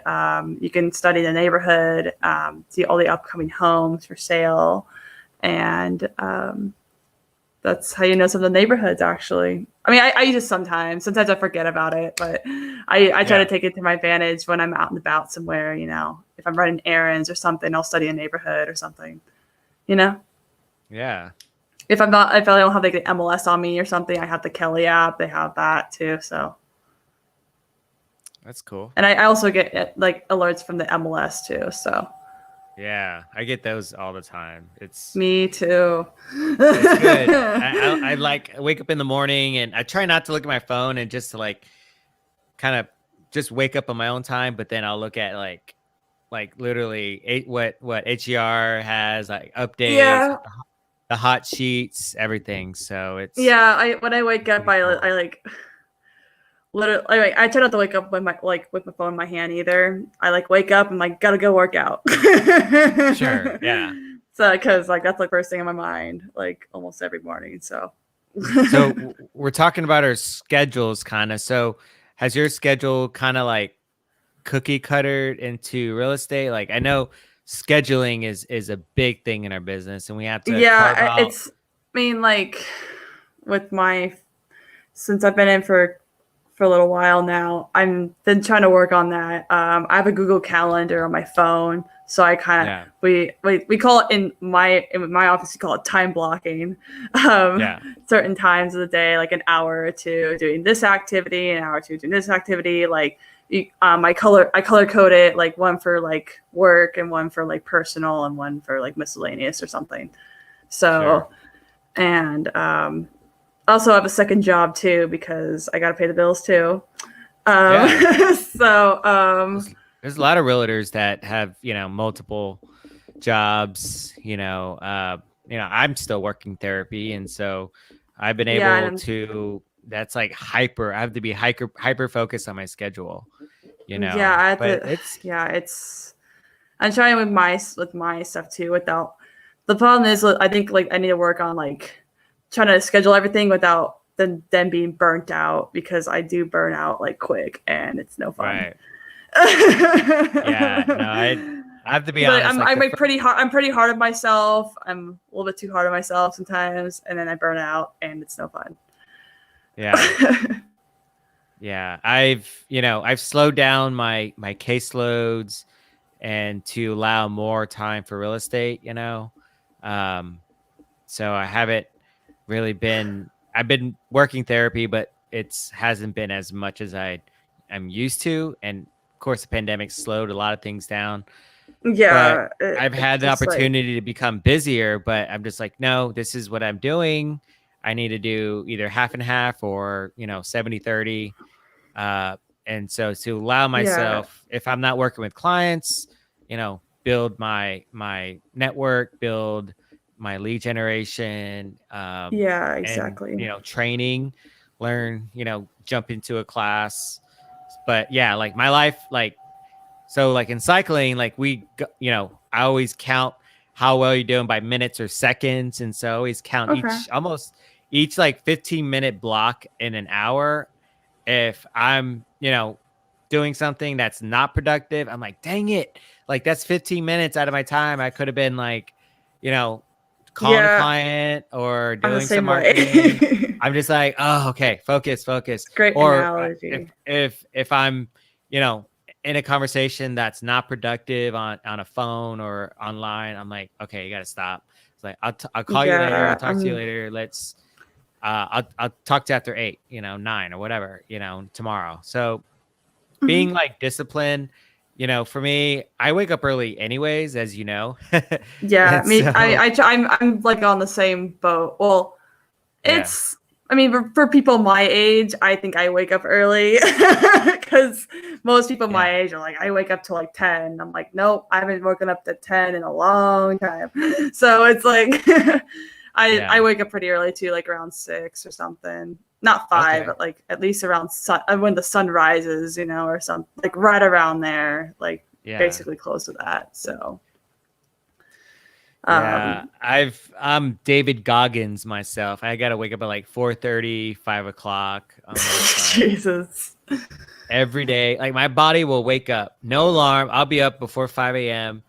you can study the neighborhood, see all the upcoming homes for sale. And that's how you know some of the neighborhoods, actually. I mean, I use it sometimes. Sometimes I forget about it, but I try to take it to my advantage when I'm out and about somewhere, If I'm running errands or something, I'll study a neighborhood or something, Yeah. If I don't have like the MLS on me or something, I have the Kelly app. They have that too, so. That's cool. And I also get like alerts from the MLS too, so. Yeah, I get those all the time. Me too. It's good. I like wake up in the morning and I try not to look at my phone and just to like kind of just wake up on my own time, but then I'll look at like literally what HER has like updates, Yeah. the hot sheets, everything. So it's when I wake up, I like literally I try not to wake up with my phone in my hand either. I like wake up and like gotta go work out. Sure. Yeah. So because like that's the first thing in my mind like almost every morning. So we're talking about our schedules kind of. So has your schedule kind of like cookie cuttered into real estate? Like I know scheduling is a big thing in our business and we have to like with since I've been in for a little while now, I'm been trying to work on that. I have a Google Calendar on my phone, so I kind of we call it in my office, we call it time blocking. Certain times of the day, like an hour or two doing this activity, an hour or two doing this activity. Like I color code it, like one for like work and one for like personal and one for like miscellaneous or something. So, and also have a second job too because I got to pay the bills too. Yeah. So There's a lot of realtors that have, multiple jobs, I'm still working therapy. And so I've been yeah, able and to, that's like I have to be hyper focused on my schedule, yeah, I have but to. it's, Yeah, it's. I'm trying with my stuff too. Without the problem is, I think like I need to work on like trying to schedule everything without then being burnt out because I do burn out like quick and it's no fun. right. Yeah. No, I have to be Because honest, like I'm the like first, pretty hard. I'm pretty hard on myself. I'm a little bit too hard on myself sometimes, and then I burn out, and it's no fun. yeah. Yeah. I've slowed down my caseloads and to allow more time for real estate, Um, so I haven't really I've been working therapy, but it's hasn't been as much as I'm used to. And of course the pandemic slowed a lot of things down, but Yeah, I've it's had the just like opportunity to become busier, but I'm just like, no, this is what I'm doing. I need to do either half and half or, 70-30. Uh, and so to allow yeah, myself, if I'm not working with clients, build my network, build my lead generation, yeah, and exactly. training, learn, jump into a class. But yeah, like my life, like so, like in cycling, like I always count how well you're doing by minutes or seconds, and so I always count Okay. each like 15-minute block in an hour. If I'm, doing something that's not productive, I'm like, dang it. Like that's 15 minutes out of my time. I could have been like, you know, calling a Yeah, client or I'm the doing some same marketing. way. I'm just like, oh, okay, focus. Great Or analogy. if I'm, in a conversation that's not productive on a phone or online, I'm like, okay, you got to stop. It's like, I'll call you later. I'll Yeah, talk to you later. I'll talk to you after 8, 9 or whatever, tomorrow. So mhm. being like disciplined, for me, I wake up early anyways, as you know. Yeah. And so, I'm like on the same boat. Well, yeah, it's. I mean, for people my age, I think I wake up early because most people my yeah, age are like, I wake up till like 10. I'm like, nope, I haven't woken up to 10 in a long time. So it's like, I yeah. wake up pretty early too, like around 6 or something. Not 5, Okay. but like at least around when the sun rises, or something like right around there, like Yeah. basically close to that. So, Yeah. um, I'm David Goggins myself. I gotta wake up at like 4:30, 5 o'clock. I'm just like Jesus, every day. Like my body will wake up. No alarm. I'll be up before 5 a.m.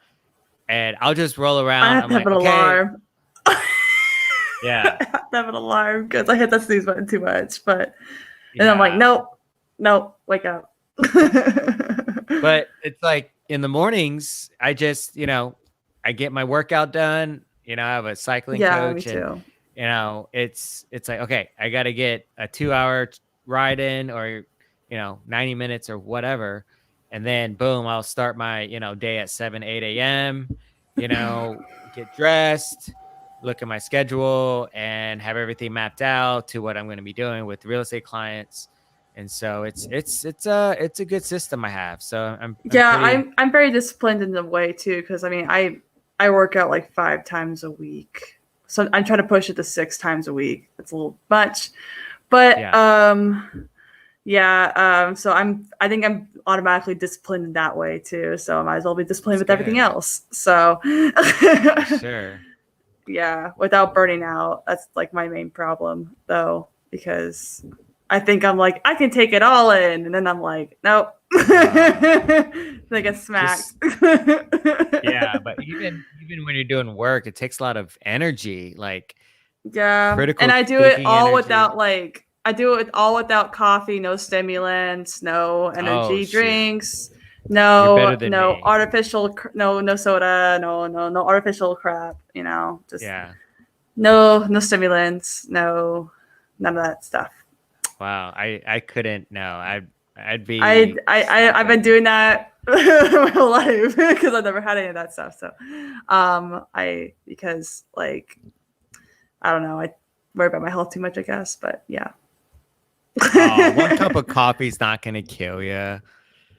and I'll just roll I around. have I'm to have like, an okay. alarm. Yeah. I have to have an alarm because I hit that snooze button too much. But and I'm like, Yeah. nope, nope, wake up. But it's like in the mornings, I just, I get my workout done. I have a cycling Yeah, me coach, and too. it's like, okay, I got to get a 2 hour ride in, or 90 minutes or whatever, and then boom, I'll start my day at 7 8 a.m. Get dressed, look at my schedule, and have everything mapped out to what I'm going to be doing with real estate clients. And so it's a good system I have. So I'm Yeah, pretty. I'm very disciplined in the way too because I mean I work out like 5 times a week. So I'm trying to push it to 6 times a week. It's a little much, but Yeah, yeah. So I think I'm automatically disciplined in that way too. So I might as well be disciplined that's with everything good else. So for sure. yeah, without burning out. That's like my main problem though, because I think I'm like, I can take it all in. And then I'm like, nope. Uh, They get smacked. just yeah, but even when you're doing work, it takes a lot of energy, like Yeah. And critical I do it thinking all energy. without I do it all without coffee, no stimulants, no Oh energy shoot, drinks, you're better no than me. no soda, no artificial crap, just Yeah. no stimulants, none of that stuff. Wow. I couldn't. No, I'd be I've been snapping. doing that my whole life because I've never had any of that stuff. So, I because like I don't know, I worry about my health too much, I guess. But yeah, Oh, one cup of coffee is not gonna kill you.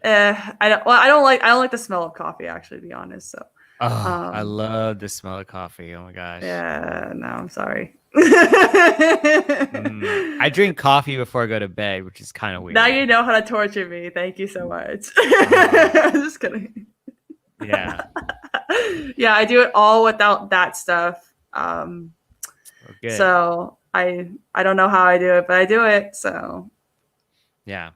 I don't like the smell of coffee, actually, to be honest. So, Oh, I um, love the smell of coffee. Oh my gosh. yeah, no, I'm sorry. I drink coffee before I go to bed, which is kind of Now weird. you know how to torture me. Thank you so much. Uh, Just kidding. yeah. Yeah, I do it all without that stuff. Well, good. So I don't know how I do it, but I do it. So Yeah.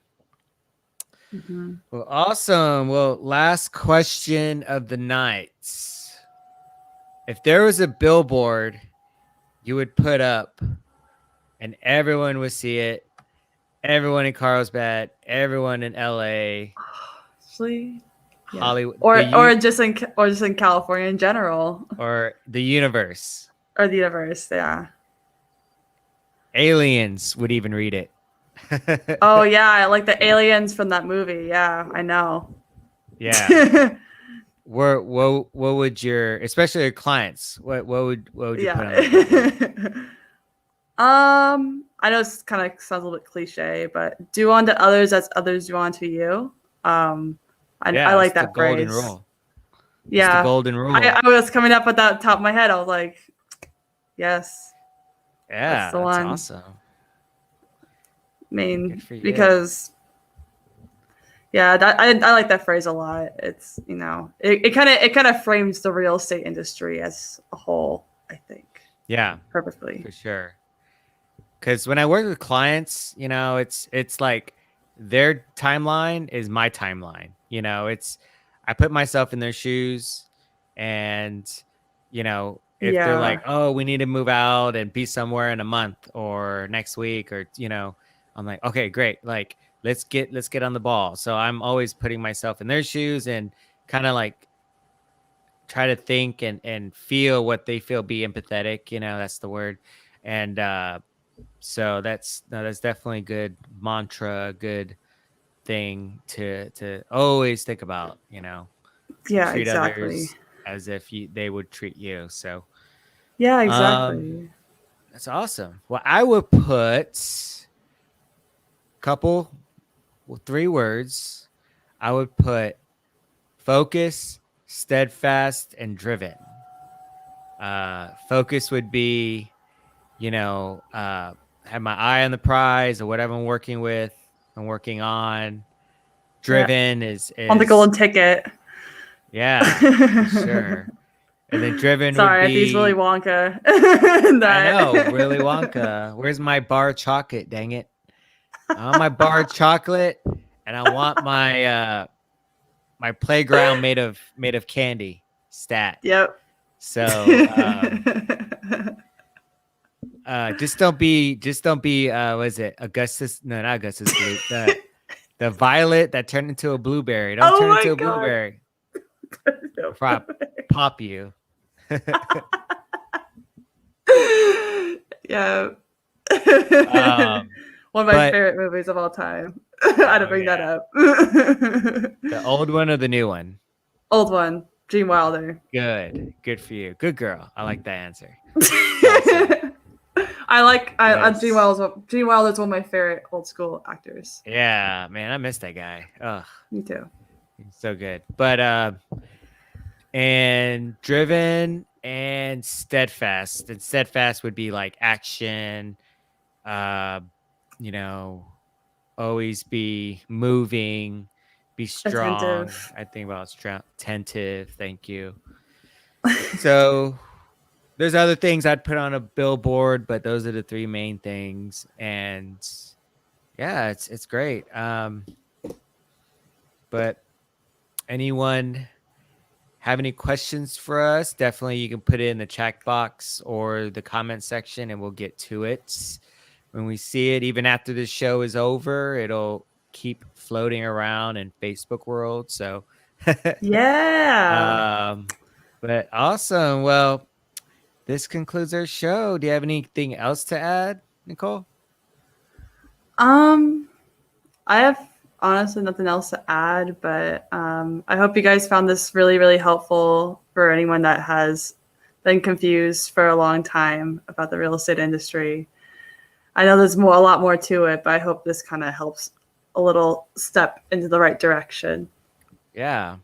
mhm. Well, awesome. Well, last question of the night. If there was a billboard you would put up and everyone would see it, everyone in Carlsbad, everyone in LA, Actually, yeah, Hollywood, or just in California in general, or the universe, or the universe. Yeah. aliens would even read it. Oh yeah, like the aliens from that movie. Yeah, I know. Yeah. What would your, especially your clients, what would you put on that billboard? Yeah. I know it's kind of sounds a little bit cliche, but do unto others as others do unto you. I Yeah, like that's the that golden phrase. rule. It's the Yeah, golden rule. I was coming up with that top of my head. I was like, yes, that's Yeah, the that's one. awesome. I Good mean, for you. because yeah, I like that phrase a lot. It's it kind of frames the real estate industry as a whole. I think Yeah, perfectly. for sure. Because when I work with clients, it's like their timeline is my timeline. It's I put myself in their shoes, and if they're like, Yeah, "Oh, we need to move out and be somewhere in a month or next week," or I'm like, "Okay, great. Like, let's get on the ball." So I'm always putting myself in their shoes and kind of like try to think and feel what they feel, be empathetic. That's the word. And so that's definitely a good mantra, good thing to always think about. yeah, Treat exactly. others as if they would treat you. So Yeah, um, exactly. that's awesome. Well, I would put couple, well, 3 words. I would put focus, steadfast, and driven. Focus would be, have my eye on the prize or whatever I'm working with, I'm working on. Yeah, Driven on the is golden ticket. yeah, for sure. And then driven would Sorry, if he's Willy be, Wonka. I know, that. Willy Wonka. Where's my bar of chocolate? Dang it. I want my bar of chocolate, and I want my playground made of candy stat. Yep. So just don't be what is it, Augustus, no, not Augustus Gloop, the violet that turned into a blueberry. Don't Oh turn my into a god. blueberry before I pop you. Yeah. um One of my but favorite movies of all time. I had to oh bring that yeah, up. the old one or the new one? Old one, Gene Wilder. Good for you, good girl. I like that answer. That's awesome. Gene Yes. Wilder's one of my favorite old school actors. Yeah, man, I miss that guy. Ugh, Me too. he's so good. But and driven and steadfast. And steadfast would be like action, uh, you know, always be moving, be strong. Attentive. I think about attentive. Thank you. So there's other things I'd put on a billboard, but those are the 3 main things. And yeah, it's great. But anyone have any questions for us? Definitely you can put it in the chat box or the comment section and we'll get to it when we see it. Even after this show is over, it'll keep floating around in Facebook world. So Yeah. but awesome. Well, this concludes our show. Do you have anything else to add, Nicole? Um, I have honestly nothing else to add, but I hope you guys found this really, really helpful for anyone that has been confused for a long time about the real estate industry. I know there's a lot more to it, but I hope this kind of helps a little step into the right direction. Yeah.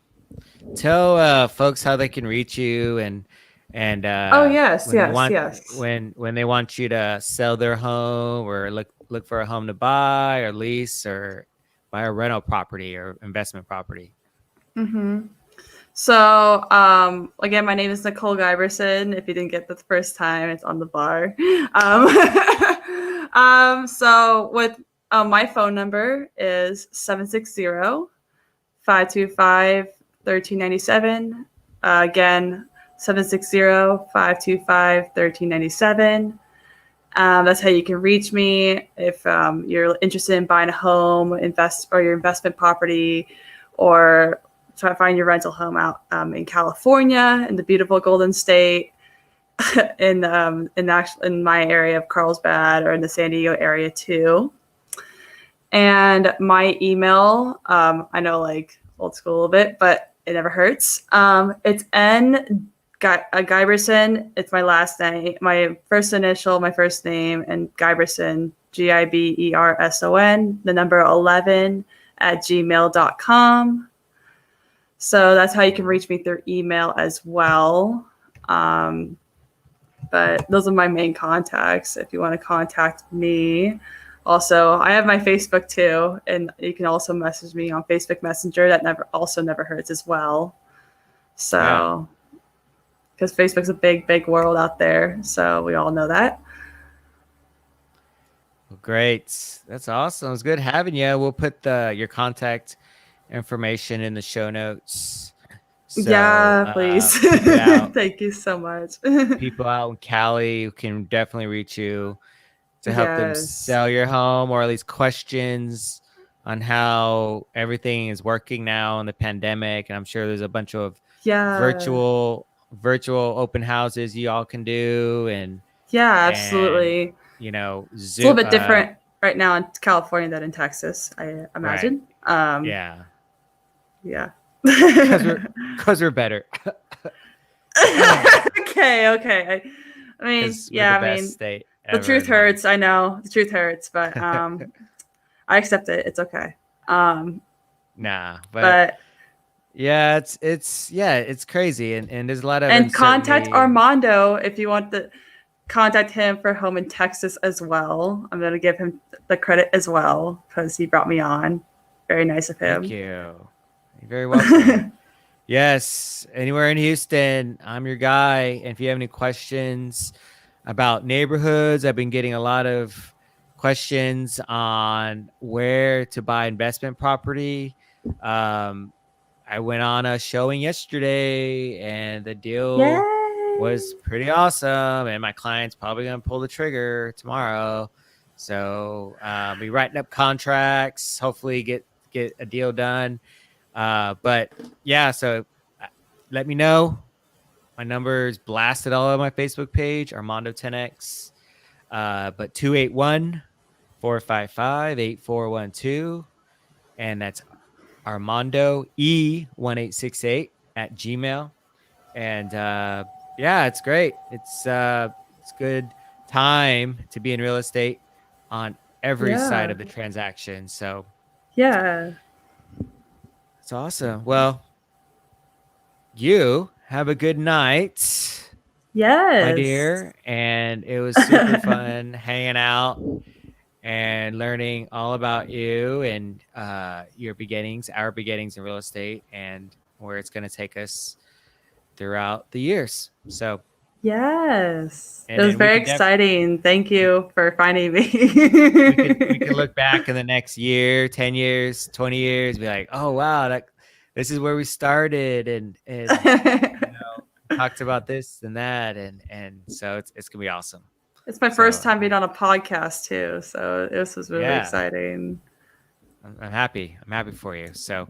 Tell folks how they can reach you and Oh yes, when they yes, want yes. when they want you to sell their home or look for a home to buy or lease or buy a rental property or investment property. Mm-hmm. So, again, my name is Nicole Giberson. If you didn't get that the first time, it's on the bar. So with my phone number is 760-525-1397. Again, 760-525-1397. That's how you can reach me if you're interested in buying a home, your investment property, or try to find your rental home out in California, in the beautiful Golden State, in my area of Carlsbad, or in the San Diego area too. And my email, I know, like, old school a little bit, but it never hurts. It's Giberson. It's my last name, my first initial, my first name, and Giberson, Giberson, the number 11 at gmail.com. So that's how you can reach me through email as well. But those are my main contacts if you want to contact me. Also, I have my Facebook too, and you can also message me on Facebook Messenger. That never hurts as well. So, because Facebook's a big, big world out there, so we all know that. Well, great. That's awesome. It's good having you. We'll put your contact information in the show notes. So, Yeah, please. Thank you so much. people out in Cali can definitely reach you to help them Yes. sell your home, or at least questions on how everything is working now in the pandemic. And I'm sure there's a bunch of virtual open houses you all can do. And absolutely. Zoom, it's a little bit different right now in California than in Texas, I imagine. Right. Yeah. Because we're better. Okay. I mean, state the truth hurts. I know the truth hurts, but I accept it. It's okay. But yeah, it's crazy, and there's a lot of and contact Armando if you want to contact him for home in Texas as well. I'm gonna give him the credit as well because he brought me on. Very nice of him. Thank you. You're very welcome. Yes, anywhere in Houston, I'm your guy. And if you have any questions about neighborhoods, I've been getting a lot of questions on where to buy investment property. I went on a showing yesterday, and the deal was pretty awesome. And my client's probably going to pull the trigger tomorrow. So be writing up contracts, hopefully get a deal done. But yeah, so let me know. My number is blasted all over my Facebook page, Armando 10X. But 281-455-8412. And that's Armando E1868 at Gmail. And yeah, it's great. It's good time to be in real estate on every side of the transaction. So yeah, it's awesome. Well, you have a good night. Yes, my dear. And it was super fun hanging out and learning all about you and your beginnings, our beginnings in real estate, and where it's going to take us throughout the years. So yes, it was very exciting. Thank you for finding me. we can look back in the next year, 10 years, 20 years, be like, oh wow, this is where we started, and talked about this and that, and so it's gonna be awesome. It's my first time being on a podcast too, so this was really exciting. I'm happy for you. So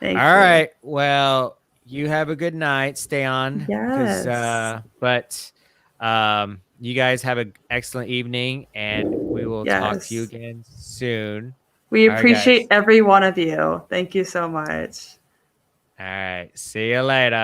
Thank all right, well, you have a good night. Stay on. Yes. But you guys have an excellent evening, and we will talk to you again soon. We appreciate every one of you. Thank you so much. All right. See you later.